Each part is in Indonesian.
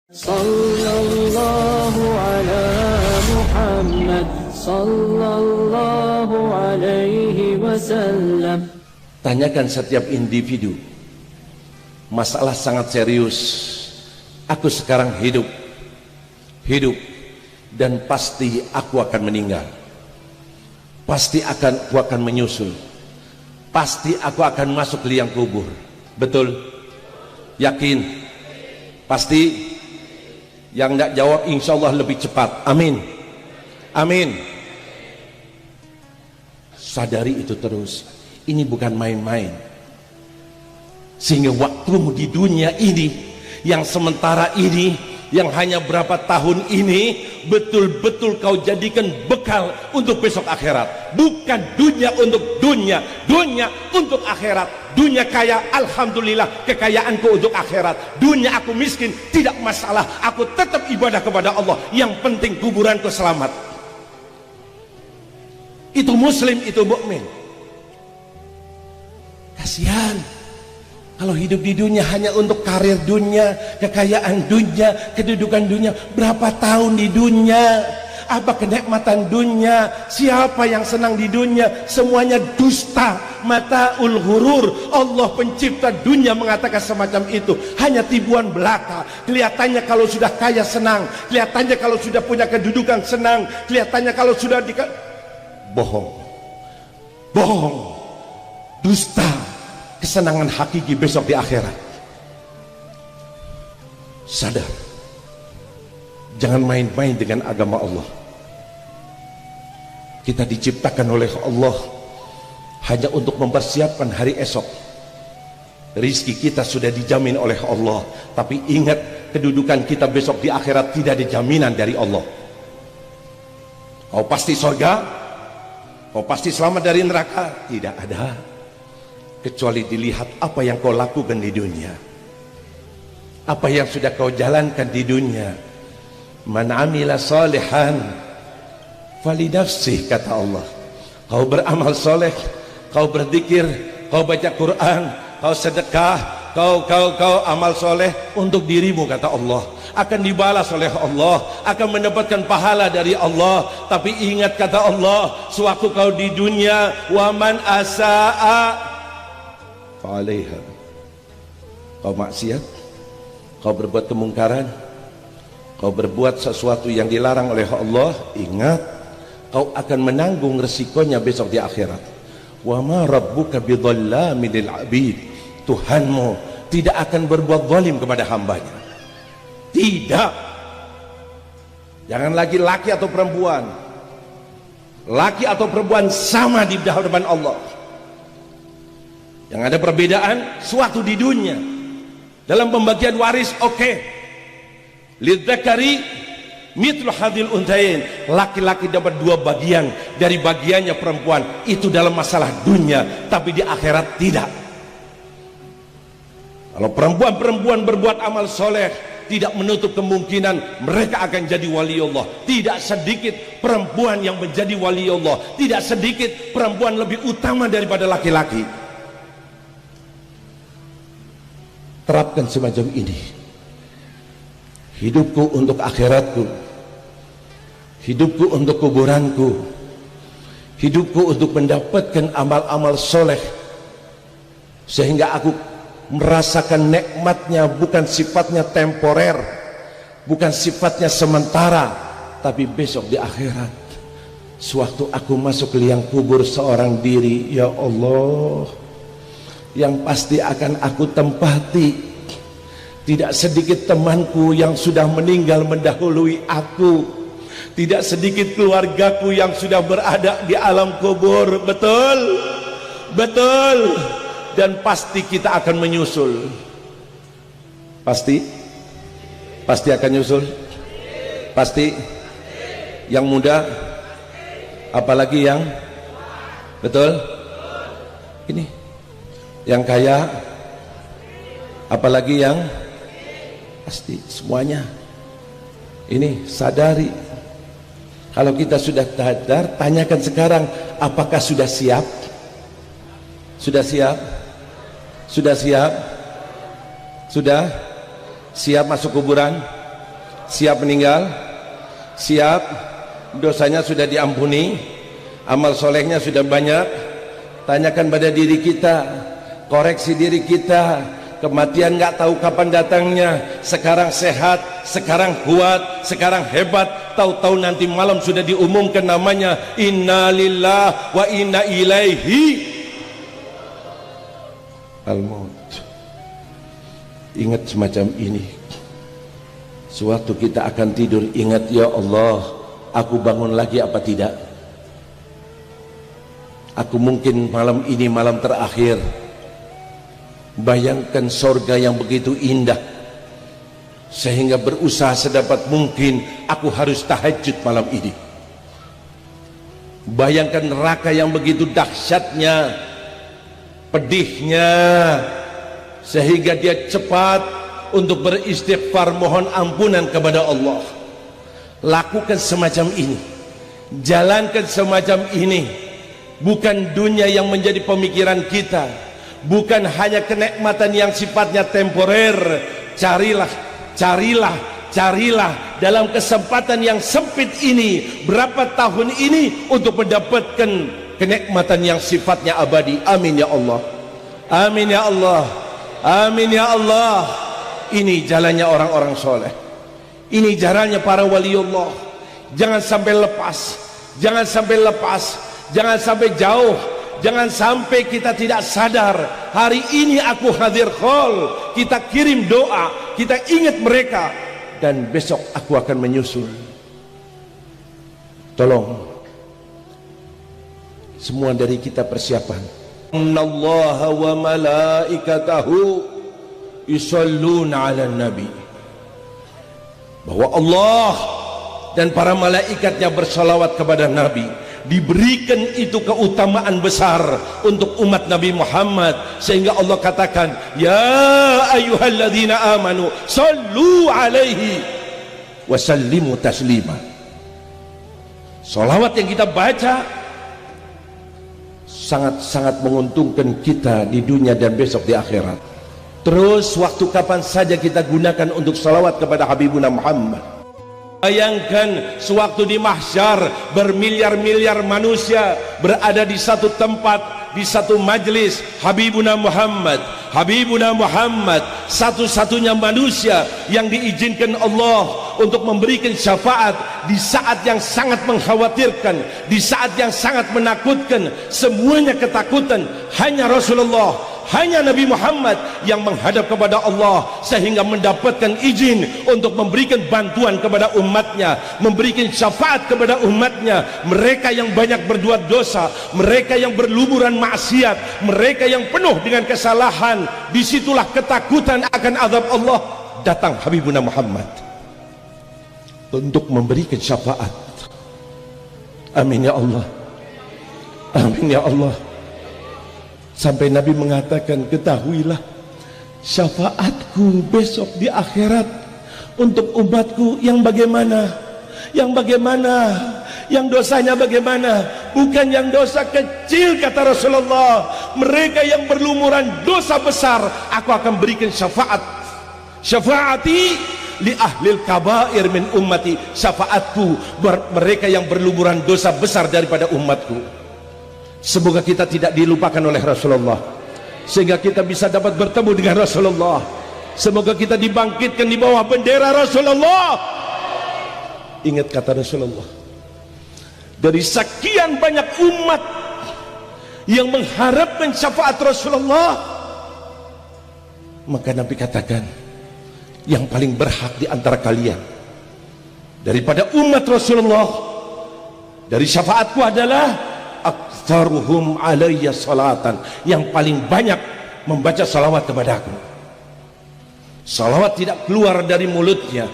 Sallallahu ala Muhammad sallallahu alaihi wasallam. Tanyakan setiap individu, masalah sangat serius. Aku sekarang hidup dan pasti aku akan meninggal. Pasti aku akan menyusul. Pasti aku akan masuk ke liang kubur. Betul? Yakin? Pasti? Yang tidak jawab insya Allah lebih cepat. Amin. Amin. Sadari itu terus. Ini bukan main-main. Sehingga waktumu di dunia ini, yang sementara ini, yang hanya berapa tahun ini, betul-betul kau jadikan bekal untuk besok akhirat. Bukan dunia untuk dunia, dunia untuk akhirat. Dunia kaya, alhamdulillah, kekayaanku untuk akhirat. Dunia aku miskin, tidak masalah, aku tetap ibadah kepada Allah. Yang penting kuburanku selamat. Itu muslim, itu mukmin. Kasihan kalau hidup di dunia hanya untuk karir dunia, kekayaan dunia, kedudukan dunia. Berapa tahun di dunia? Apa kenikmatan dunia? Siapa yang senang di dunia? Semuanya dusta, mataul ghurur. Allah pencipta dunia mengatakan semacam itu. Hanya tipuan belaka. Kelihatannya kalau sudah kaya senang, kelihatannya kalau sudah punya kedudukan senang, kelihatannya kalau sudah bohong, bohong, dusta. Kesenangan hakiki besok di akhirat. Sadar, jangan main-main dengan agama Allah. Kita diciptakan oleh Allah hanya untuk mempersiapkan hari esok. Rizki kita sudah dijamin oleh Allah, tapi ingat, kedudukan kita besok di akhirat tidak ada jaminan dari Allah. Kau pasti surga, kau pasti selamat dari neraka, tidak ada, kecuali dilihat apa yang kau lakukan di dunia, apa yang sudah kau jalankan di dunia. Man amila salihan falinafsih, kata Allah. Kau beramal soleh, kau berzikir, kau baca Quran, kau sedekah, kau amal soleh untuk dirimu, kata Allah. Akan dibalas oleh Allah, akan mendapatkan pahala dari Allah. Tapi ingat, kata Allah, sewaktu kau di dunia, waman asa'a fa'alaiha. Kau maksiat, kau berbuat kemungkaran, kau berbuat sesuatu yang dilarang oleh Allah, ingat, kau akan menanggung resikonya besok di akhirat. Wa ma rabbuka bidhallamin lil 'abid. Tuhanmu tidak akan berbuat zalim kepada hambanya. Tidak. Jangan lagi laki atau perempuan. Laki atau perempuan sama di hadapan Allah. Yang ada perbedaan suatu di dunia. Dalam pembagian waris, oke. Lidzakari mithlu hadzal unthayain. Laki-laki dapat 2 bagian dari bagiannya perempuan. Itu dalam masalah dunia, tapi di akhirat tidak. Kalau perempuan-perempuan berbuat amal soleh, tidak menutup kemungkinan mereka akan jadi wali Allah. Tidak sedikit perempuan yang menjadi wali Allah. Tidak sedikit perempuan lebih utama daripada laki-laki. Terapkan semacam ini. Hidupku untuk akhiratku, hidupku untuk kuburanku, hidupku untuk mendapatkan amal-amal soleh, sehingga aku merasakan nikmatnya. Bukan sifatnya temporer, bukan sifatnya sementara, tapi besok di akhirat, sewaktu aku masuk ke liang kubur seorang diri, ya Allah, yang pasti akan aku tempati. Tidak sedikit temanku yang sudah meninggal mendahului aku. Tidak sedikit keluargaku yang sudah berada di alam kubur. Betul? Betul. Dan pasti kita akan menyusul. Pasti? Pasti akan nyusul? Pasti? Yang muda? Apalagi yang? Betul? Ini yang kaya? Apalagi yang? Pasti semuanya. Ini sadari. Kalau kita sudah sadar, tanyakan sekarang, apakah sudah siap? Sudah siap? Sudah siap? Sudah siap masuk kuburan? Siap meninggal? Siap? Dosanya sudah diampuni, amal solehnya sudah banyak. Tanyakan pada diri kita, koreksi diri kita. Kematian nggak tahu kapan datangnya. Sekarang sehat, sekarang kuat, sekarang hebat. Tahu-tahu nanti malam sudah diumumkan namanya. Inna lillah wa inna ilaihi al-maut. Ingat semacam ini. Sewaktu kita akan tidur, ingat, ya Allah, aku bangun lagi apa tidak? Aku mungkin malam ini malam terakhir. Bayangkan sorga yang begitu indah, sehingga berusaha sedapat mungkin aku harus tahajud malam ini. Bayangkan neraka yang begitu dahsyatnya, pedihnya, sehingga dia cepat untuk beristighfar, mohon ampunan kepada Allah. Lakukan semacam ini, jalankan semacam ini. Bukan dunia yang menjadi pemikiran kita, bukan hanya kenikmatan yang sifatnya temporer. Carilah, carilah, carilah dalam kesempatan yang sempit ini, berapa tahun ini, untuk mendapatkan kenikmatan yang sifatnya abadi. Amin ya Allah, amin ya Allah, amin ya Allah. Ini jalannya orang-orang soleh, ini jalannya para waliullah. Jangan sampai lepas, jangan sampai lepas, jangan sampai jauh, jangan sampai kita tidak sadar. Hari ini aku hadir khol, kita kirim doa, kita ingat mereka, dan besok aku akan menyusul. Tolong semua dari kita persiapan. Innallaha wa malaikatahu yusalluna 'alan nabi, bahwa Allah dan para malaikatnya bersalawat kepada Nabi. Diberikan itu keutamaan besar untuk umat Nabi Muhammad, sehingga Allah katakan, ya ayyuhalladzina amanu sallu alaihi wa sallimu taslima. Salawat yang kita baca sangat-sangat menguntungkan kita di dunia dan besok di akhirat. Terus waktu kapan saja kita gunakan untuk salawat kepada Habibuna Muhammad. Bayangkan sewaktu di mahsyar, bermiliar-miliar manusia berada di satu tempat, di satu majlis. Habibuna Muhammad, Habibuna Muhammad, satu-satunya manusia yang diizinkan Allah untuk memberikan syafaat di saat yang sangat mengkhawatirkan, di saat yang sangat menakutkan. Semuanya ketakutan, hanya Rasulullah, hanya Nabi Muhammad yang menghadap kepada Allah, sehingga mendapatkan izin untuk memberikan bantuan kepada umatnya, memberikan syafaat kepada umatnya. Mereka yang banyak berbuat dosa, mereka yang berlumuran maksiat, mereka yang penuh dengan kesalahan, disitulah ketakutan akan azab Allah. Datang Habibuna Muhammad untuk memberikan syafaat. Amin ya Allah, amin ya Allah. Sampai Nabi mengatakan, ketahuilah syafaatku besok di akhirat untuk umatku yang bagaimana, yang bagaimana, yang dosanya bagaimana. Bukan yang dosa kecil, kata Rasulullah. Mereka yang berlumuran dosa besar, aku akan berikan syafaat. Syafaati li ahlil kabair min ummati, syafaatku mereka yang berlumuran dosa besar daripada umatku. Semoga kita tidak dilupakan oleh Rasulullah, sehingga kita bisa dapat bertemu dengan Rasulullah. Semoga kita dibangkitkan di bawah bendera Rasulullah. Ingat kata Rasulullah, dari sekian banyak umat yang mengharapkan syafaat Rasulullah, maka Nabi katakan, yang paling berhak di antara kalian daripada umat Rasulullah dari syafaatku adalah aktsaruhum alayya salatan, yang paling banyak membaca salawat kepadaku. Salawat tidak keluar dari mulutnya,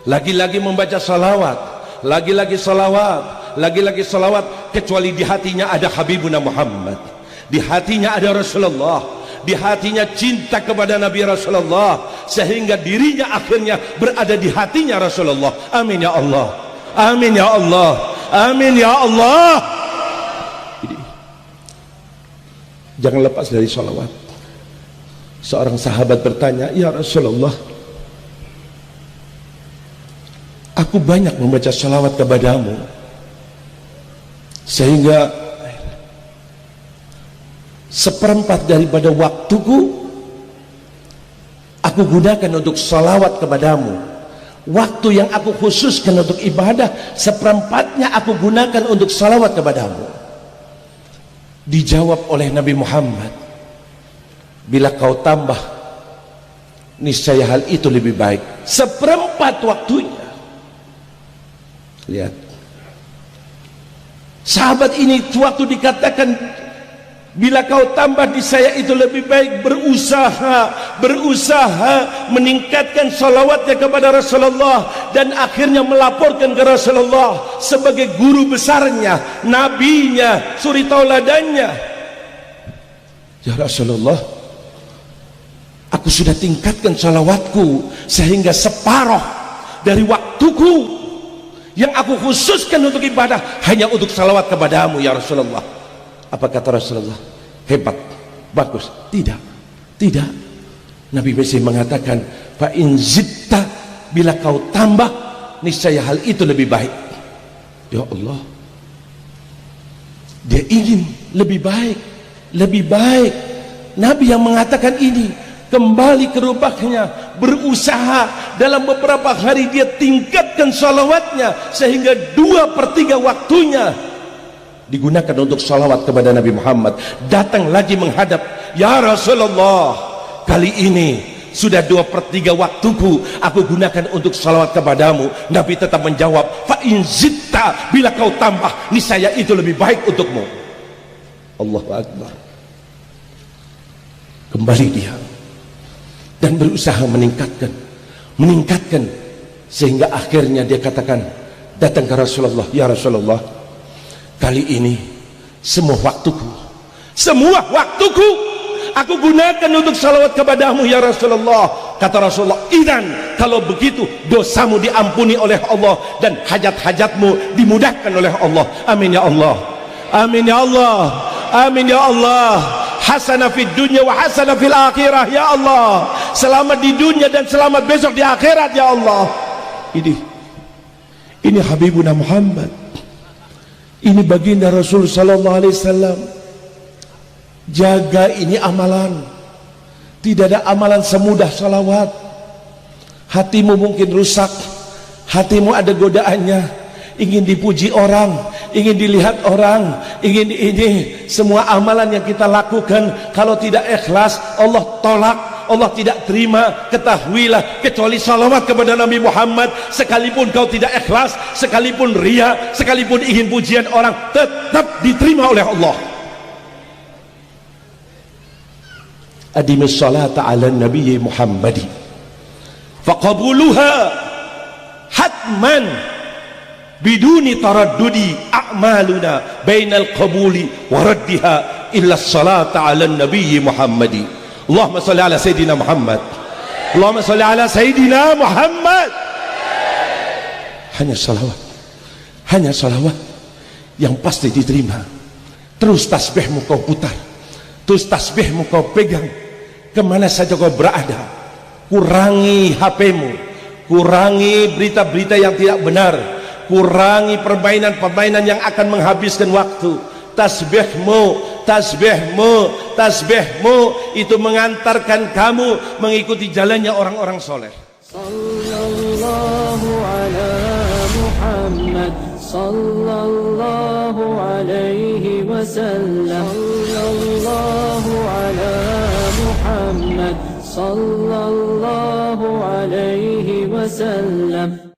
lagi-lagi membaca salawat, lagi-lagi salawat, lagi-lagi salawat, kecuali di hatinya ada Habibuna Muhammad, di hatinya ada Rasulullah, di hatinya cinta kepada Nabi Rasulullah, sehingga dirinya akhirnya berada di hatinya Rasulullah. Amin ya Allah, amin ya Allah, amin ya Allah. Jangan lepas dari sholawat. Seorang sahabat bertanya, ya Rasulullah, Aku banyak membaca salawat kepadamu, sehingga seperempat daripada waktuku aku gunakan untuk salawat kepadamu. Waktu yang aku khususkan untuk ibadah, seperempatnya aku gunakan untuk salawat kepadamu. Dijawab oleh Nabi Muhammad, bila kau tambah, niscaya hal itu lebih baik. Seperempat waktunya. Lihat, sahabat ini waktu dikatakan bila kau tambah di saya itu lebih baik, berusaha meningkatkan salawatnya kepada Rasulullah, dan akhirnya melaporkan ke Rasulullah sebagai guru besarnya, nabinya, suri tauladannya. Ya Rasulullah, aku sudah tingkatkan salawatku sehingga separuh dari waktuku yang aku khususkan untuk ibadah hanya untuk salawat kepadamu ya Rasulullah. Apa kata Rasulullah? Hebat, bagus. Tidak. Nabi Mesih mengatakan, fa in zitta, bila kau tambah, niscaya hal itu lebih baik. Ya Allah, dia ingin lebih baik. Nabi yang mengatakan ini, kembali ke rumahnya, berusaha dalam beberapa hari dia tingkatkan salawatnya sehingga 2/3 waktunya digunakan untuk salawat kepada Nabi Muhammad. Datang lagi menghadap, ya Rasulullah, kali ini sudah 2/3 waktuku aku gunakan untuk salawat kepadamu. Nabi tetap menjawab, fa in zitta, bila kau tambah, niscaya itu lebih baik untukmu. Allahu Akbar. Kembali dia dan berusaha meningkatkan sehingga akhirnya dia katakan, datang ke Rasulullah, ya Rasulullah, kali ini semua waktuku aku gunakan untuk salawat kepadamu ya Rasulullah. Kata Rasulullah, idzan, kalau begitu dosamu diampuni oleh Allah dan hajat-hajatmu dimudahkan oleh Allah. Amin ya Allah, amin ya Allah, amin ya Allah. Hasanah fid dunya wa hasanah fil akhirah ya Allah. Selamat di dunia dan selamat besok di akhirat ya Allah. Ini Habibuna Muhammad, ini baginda Rasul sallallahu alaihi wasallam. Jaga ini amalan. Tidak ada amalan semudah salawat. Hatimu mungkin rusak, hatimu ada godaannya, ingin dipuji orang, ingin dilihat orang, ingin ini. Semua amalan yang kita lakukan kalau tidak ikhlas, Allah tolak, Allah tidak terima. Ketahuilah, kecuali salawat kepada Nabi Muhammad, sekalipun kau tidak ikhlas, sekalipun ria, sekalipun ingin pujian orang, tetap diterima oleh Allah. Adimis salata ala Nabi Muhammadi faqabuluha hatman biduni taraddudi a'maluna bainal qabuli wa raddiha illa salata ala Nabi Muhammadi. Allahumma salli ala Sayyidina Muhammad, Allahumma salli ala Sayyidina Muhammad. Hanya salawat yang pasti diterima. Terus tasbihmu kau putar, terus tasbihmu kau pegang kemana saja kau berada. Kurangi HP-mu, kurangi berita-berita yang tidak benar, kurangi permainan-permainan yang akan menghabiskan waktu. Tasbihmu itu mengantarkan kamu mengikuti jalannya orang-orang soleh. Sallallahu ala Muhammad, sallallahu alaihi wasallam. Sallallahu ala Muhammad, sallallahu alaihi wasallam.